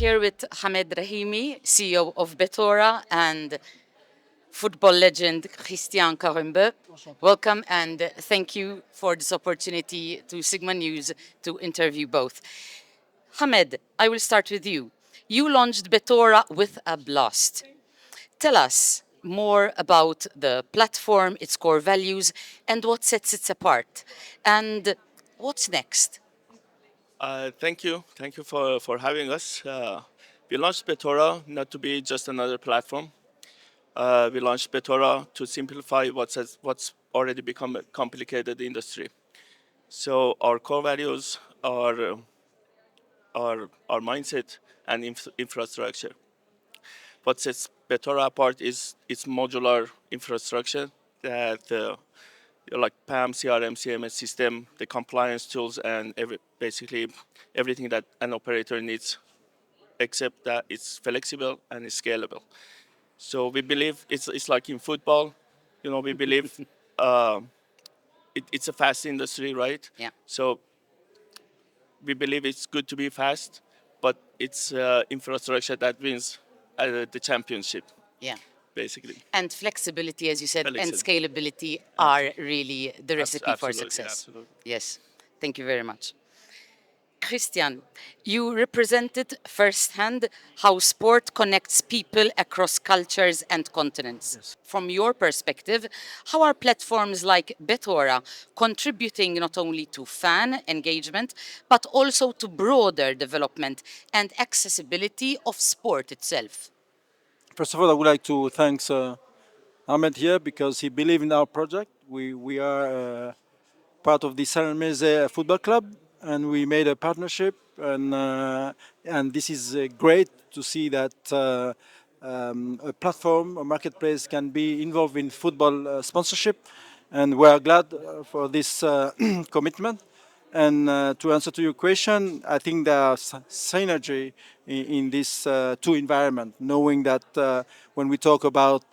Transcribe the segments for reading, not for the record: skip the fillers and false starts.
here with Hamed Rahimi, CEO of Betora, and football legend Cristian Karembeu. Welcome and thank you for this opportunity to Sigma News to interview both. Hamed, I will start with you. You launched Betora with a blast. Tell us more about the platform, its core values, and what sets it apart. And what's next? Thank you for having us. We launched Betora not to be just another platform. We launched Betora to simplify what's already become a complicated industry. So our core values are mindset and infrastructure. What sets Betora apart is its modular infrastructure that like PAM, CRM, CMS system, the compliance tools, and basically everything that an operator needs, except that it's flexible and it's scalable. So we believe it's like in football, we believe uh, it's a fast industry, right? Yeah. So we believe it's good to be fast, but it's infrastructure that wins the championship, Yeah. basically. And flexibility, as you said, and Flexible. scalability are really the recipe for Absolutely, success. absolutely. Yes. Thank you very much. Christian, you represented firsthand how sport connects people across cultures and continents. Yes. From your perspective, how are platforms like Betora contributing not only to fan engagement, but also to broader development and accessibility of sport itself? First of all, I would like to thank Ahmed here because he believed in our project. We are part of the Salamese Football Club, and we made a partnership, and this is great to see that a platform, a marketplace, can be involved in football sponsorship, and we are glad for this commitment. And to answer to your question, I think there's synergy in these two environments, knowing that when we talk about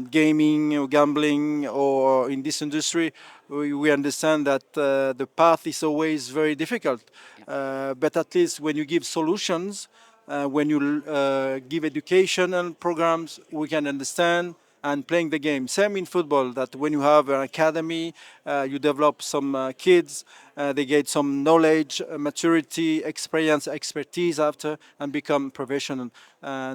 gaming or gambling or in this industry, we understand that the path is always very difficult. But at least when you give solutions, when you give educational programs, we can understand and playing the game. Same in football, that when you have an academy, you develop some kids, they get some knowledge, maturity, experience, expertise after, and become professional.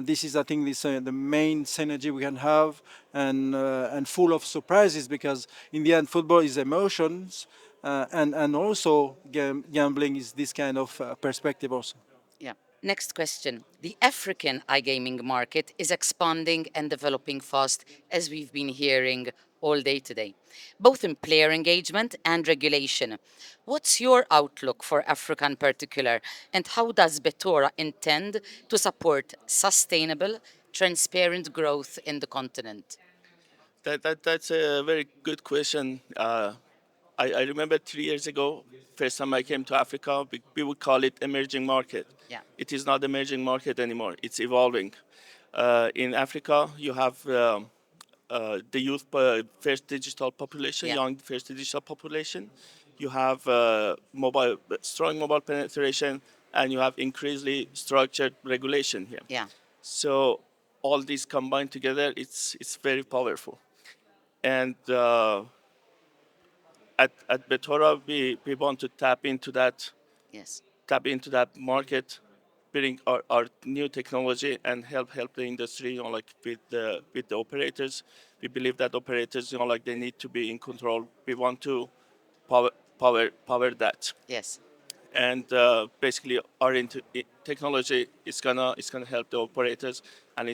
This is, I think, the main synergy we can have, and full of surprises, because in the end, football is emotions, and also gambling is this kind of perspective also. Yeah. Next question. The African iGaming market is expanding and developing fast, as we've been hearing all day today, both in player engagement and regulation. What's your outlook for Africa in particular, and how does Betora intend to support sustainable, transparent growth in the continent? That's a very good question. I remember 3 years ago, first time I came to Africa, we would call it emerging market. Yeah. It is not emerging market anymore. It's evolving. In Africa, you have the youth first digital population, Yeah. young first digital population. You have strong mobile penetration, and you have increasingly structured regulation here. Yeah. So all these combined together, it's very powerful. And at Betora, we want to Yes. tap into that market, bring our new technology and help the industry, like with the operators. We believe that operators, like they need to be in control. We want to power power that. Yes. And basically our technology is gonna help the operators, and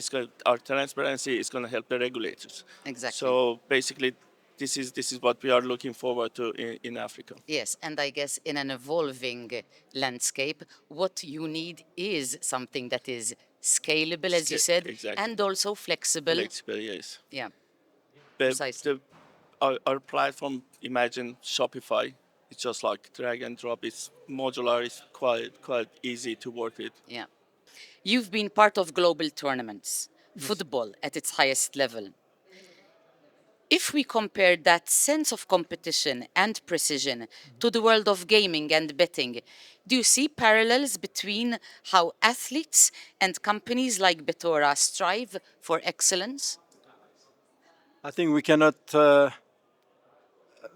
our transparency is gonna help the regulators. Exactly. So basically, this is what we are looking forward to in Africa. Yes, and I guess in an evolving landscape, what you need is something that is scalable, as you said, Exactly. and also flexible. Flexible, yes. Yeah, But precisely. our platform, imagine Shopify. It's just like drag and drop. It's modular. It's quite easy to work with. Yeah. You've been part of global tournaments, football at its highest level. If we compare that sense of competition and precision to the world of gaming and betting, do you see parallels between how athletes and companies like Betora strive for excellence? I think we cannot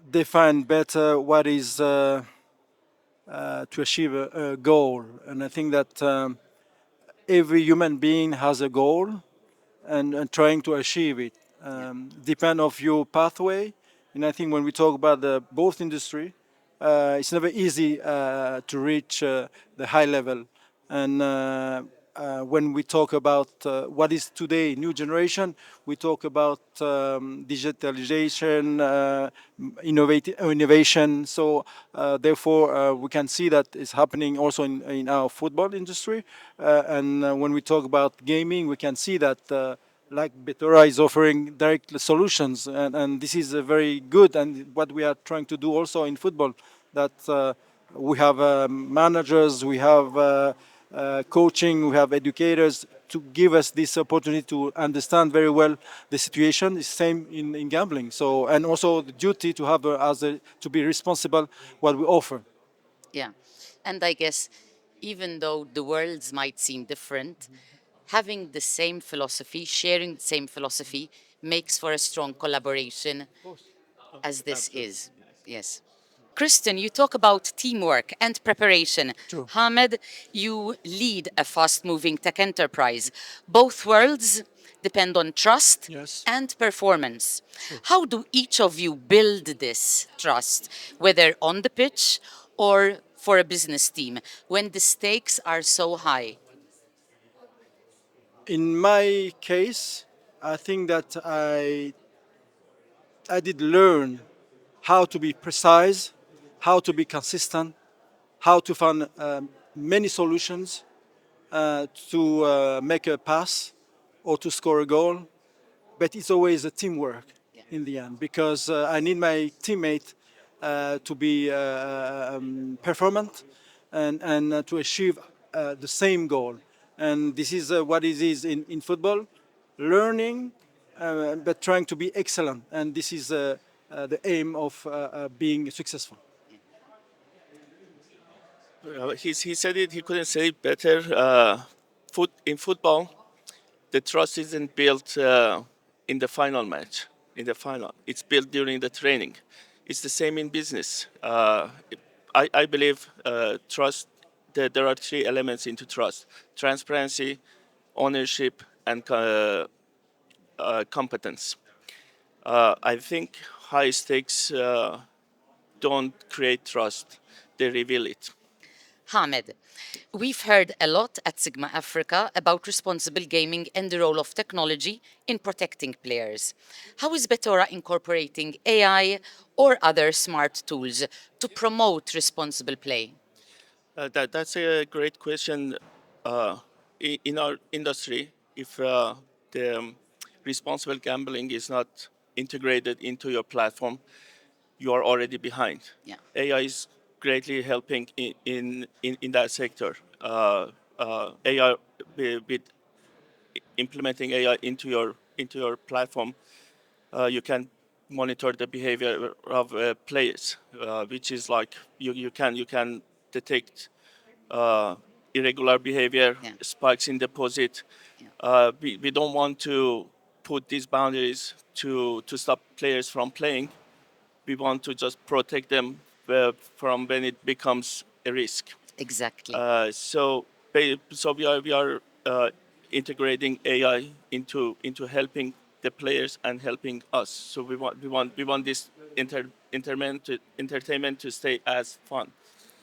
define better what is to achieve a goal. And I think that every human being has a goal and trying to achieve it. Depend of your pathway. And I think when we talk about the both industry, it's never easy to reach the high level. And when we talk about what is today new generation, we talk about digitalization, innovation. So therefore, we can see that it's happening also in our football industry. And when we talk about gaming, we can see that like Betora is offering direct solutions, and this is very good. And what we are trying to do also in football, that we have managers, we have coaching, we have educators to give us this opportunity to understand very well the situation. It's same in gambling. So and also the duty to have to be responsible what we offer. Yeah. And I guess even though the worlds might seem different, having the same philosophy, sharing the same philosophy, makes for a strong collaboration as this Absolutely. is. Yes. Kristen, you talk about teamwork and preparation. True. Hamed, you lead a fast moving tech enterprise. Both worlds depend on trust Yes. and performance. How do each of you build this trust, whether on the pitch or for a business team, when the stakes are so high? In my case, I think that I did learn how to be precise, how to be consistent, how to find many solutions to make a pass or to score a goal. But it's always a teamwork in the end because I need my teammate to be performant and to achieve the same goal. And this is what it is in football, learning but trying to be excellent. And this is the aim of being successful. He said it. He couldn't say it better. In football, the trust isn't built in the final match. In the final, it's built during the training. It's the same in business. I believe trust. That there are three elements into trust: transparency, ownership, and competence. I think high stakes don't create trust; they reveal it. Hamed, we've heard a lot at Sigma Africa about responsible gaming and the role of technology in protecting players. How is Betora incorporating AI or other smart tools to promote responsible play? That's a great question. In our industry, if the responsible gambling is not integrated into your platform, you are already behind. Yeah. AI is greatly helping in that sector. AI with implementing AI into your platform, you can monitor the behavior of players, which is like you can detect irregular behavior, Yeah. spikes in deposit. Yeah. We don't want to put these boundaries to stop players from playing. We want to just protect them from when it becomes a risk. Exactly. So we are integrating AI into helping the players and helping us. So we want this entertainment to stay as fun.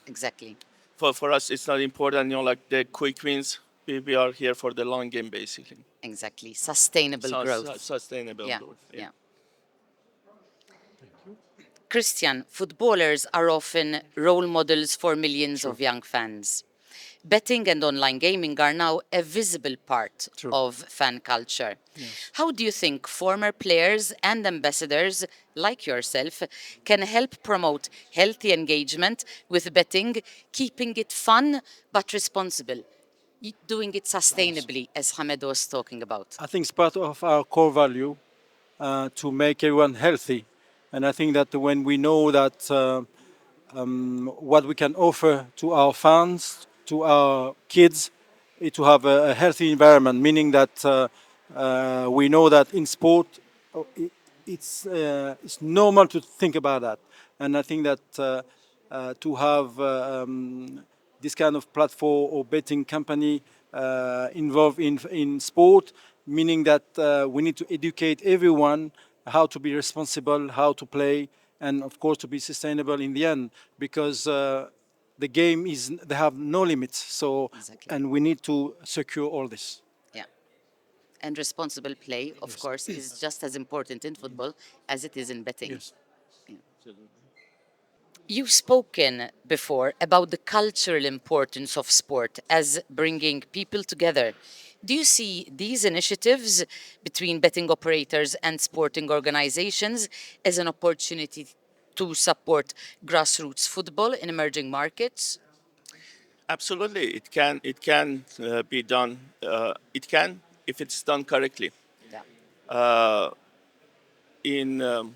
Exactly. For us, it's not important, like the quick wins. We are here for the long game, basically. Exactly. Sustainable growth. Sustainable Yeah. growth. Yeah. Yeah. Christian, footballers are often role models for millions True. of young fans. Betting and online gaming are now a visible part True. of fan culture. Yes. How do you think former players and ambassadors like yourself can help promote healthy engagement with betting, keeping it fun but responsible, doing it Yes. sustainably, as Hamed was talking about? I think it's part of our core value. to make everyone healthy. And I think that when we know that what we can offer to our fans, to our kids, is to have a healthy environment, meaning that we know that in sport, it's normal to think about that. And I think that to have this kind of platform or betting company involved in sport, meaning that we need to educate everyone how to be responsible, how to play, and of course to be sustainable in the end, because the game is they have no limits. So, Exactly. and we need to secure all this. Yeah. And responsible play, of Yes. course, is just as important in football as it is in betting. Yes. Yeah. You've spoken before about the cultural importance of sport as bringing people together. Do you see these initiatives between betting operators and sporting organizations as an opportunity to support grassroots football in emerging markets? Absolutely, it can be done. It can if it's done correctly. Yeah, In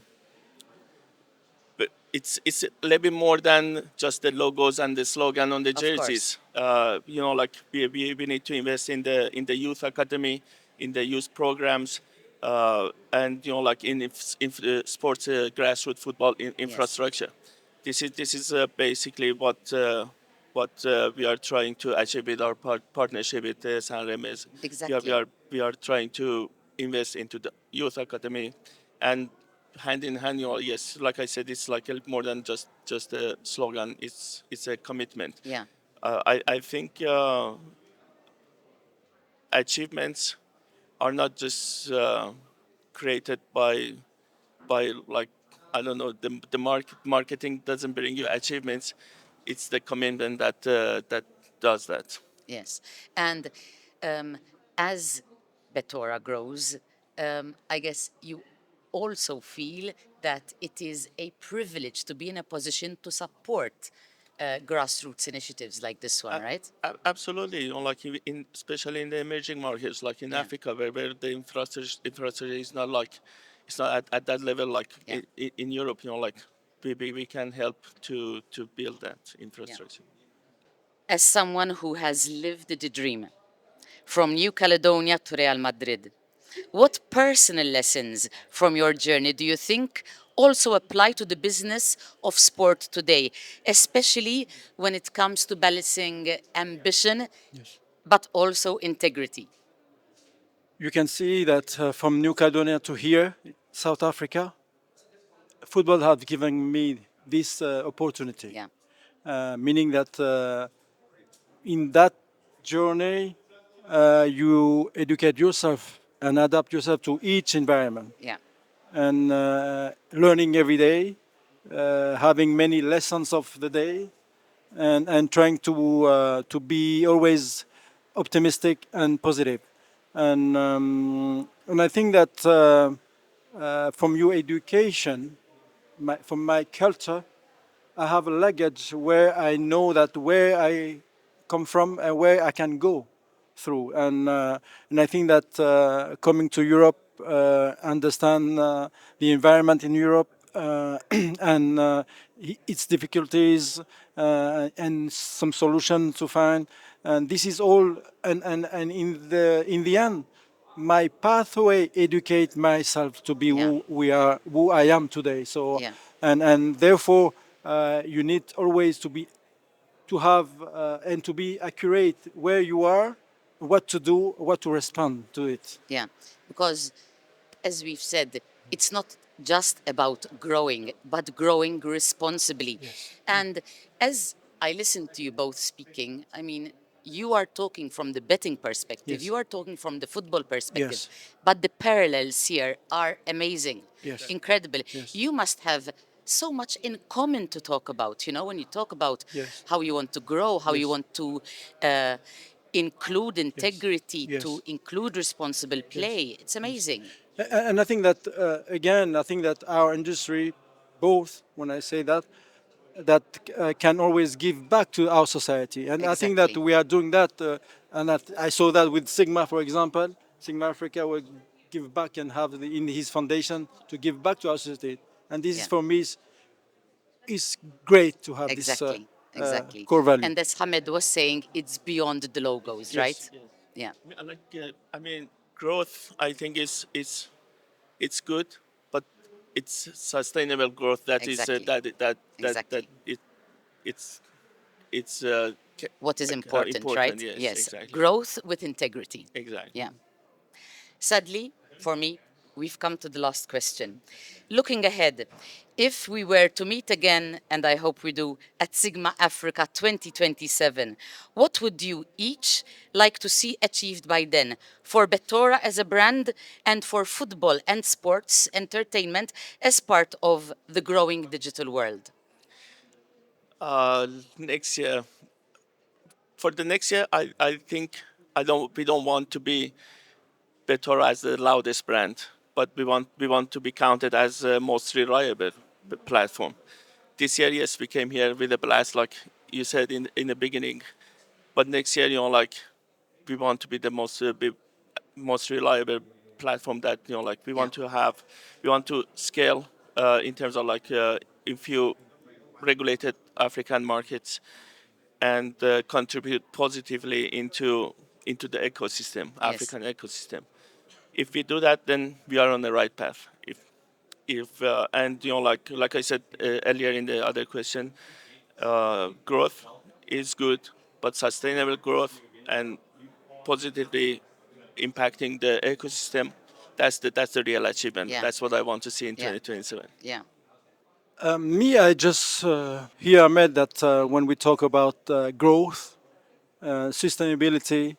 But it's a little bit more than just the logos and the slogan on the of course. jerseys. Like we need to invest in the youth academy, in the youth programs, and like in sports grassroots football Yes, infrastructure. This is basically what we are trying to achieve with our partnership with San Remes. We are, we exactly. are we are trying to invest into the youth academy, and hand in hand, yes, like I said, it's like more than just a slogan. It's a commitment. Yeah, I think achievements are not just created by like, I don't know, the marketing doesn't bring you achievements. It's the commitment that does that. yes. And as Betora grows, I guess you also feel that it is a privilege to be in a position to support grassroots initiatives like this one, A- right? Absolutely, like especially in the emerging markets, like in Yeah, Africa, where the infrastructure is not like, it's not at that level like yeah, in Europe. Like we can help to build that yeah. infrastructure. As someone who has lived the dream from New Caledonia to Real Madrid, what personal lessons from your journey do you think also apply to the business of sport today, especially when it comes to balancing ambition Yes. but also integrity? You can see that from New Caledonia to here, South Africa, football has given me this opportunity, Yeah, meaning that in that journey, you educate yourself and adapt yourself to each environment, yeah, and learning every day, having many lessons of the day, and trying to be always optimistic and positive. And I think that from your education, from my culture, I have a luggage where I know that where I come from and where I can go through. And I think that coming to Europe, understand the environment in Europe, and its difficulties, and some solution to find. And this is all. And in the end, my pathway educate myself to be yeah, who I am today. So, yeah, and therefore, you need always to have and to be accurate where you are, what to do, what to respond to it. yeah. Because as we've said, it's not just about growing, but growing responsibly. Yes. And as I listen to you both speaking, I mean, you are talking from the betting perspective, Yes. you are talking from the football perspective, Yes. but the parallels here are amazing, Yes. incredible. Yes. You must have so much in common to talk about, when you talk about Yes. how you want to grow, how you Yes. want to uh, include Yes. integrity, to Yes. include responsible Yes. play. It's Yes. amazing. And I think that again, I think that our industry, both when I say that, that can always give back to our society, and I think that Exactly. we are doing that. And that I saw that with Sigma, for example, Sigma Africa. give back and have in his foundation to give back to our society. And this is Yeah. for me is great to have this Exactly. Exactly. core value. And as Hamed was saying, it's beyond the logos, right? Yes. Yeah. I mean, growth. I think it's good, but it's sustainable growth that is Exactly. that Exactly. it's it's What is important, important. right? Yes, Yes. exactly, Growth with integrity. exactly. Yeah. Sadly, for me, we've come to the last question. Looking ahead, if we were to meet again, and I hope we do, at Sigma Africa 2027, what would you each like to see achieved by then for Betora as a brand and for football and sports entertainment as part of the growing digital world? Next year, for the next year, I think we don't want to be Betora as the loudest brand, but we want to be counted as the most reliable platform. This year, yes, we came here with a blast, like you said in the beginning. But next year, like we want to be the most reliable platform that like we Yeah. want to have. We want to scale in terms of like in few regulated African markets and contribute positively into the ecosystem, Yes. African ecosystem. If we do that, then we are on the right path. If and like I said earlier in the other question, growth is good, but sustainable growth and positively impacting the ecosystem, that's the real achievement. Yeah. That's what I want to see in Yeah. 2027. Yeah. Me, I just hear Ahmed that when we talk about growth, sustainability,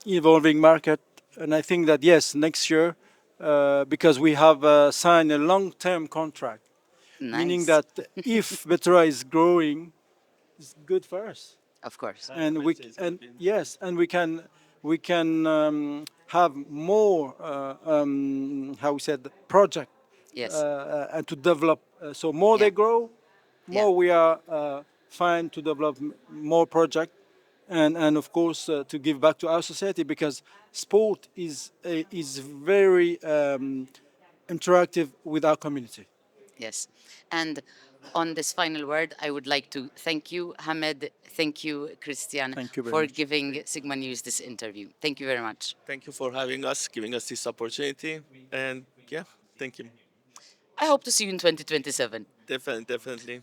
evolving market, and I think that yes, next year, because we have signed a long-term contract, meaning Nice. that if Betra is growing, it's good for us. Of course. And yes, and we can have more how we said project Yes. and to develop. So more Yeah. they grow, Yeah. more we are fine to develop more project, and of course to give back to our society because sport is very interactive with our community. Yes. And on this final word, I would like to thank you, Hamed. Thank you, Christian, Thank you very for much. giving Sigma News this interview. Thank you very much. Thank you for having us, giving us this opportunity, and yeah, thank you. I hope to see you in 2027. Definitely, definitely.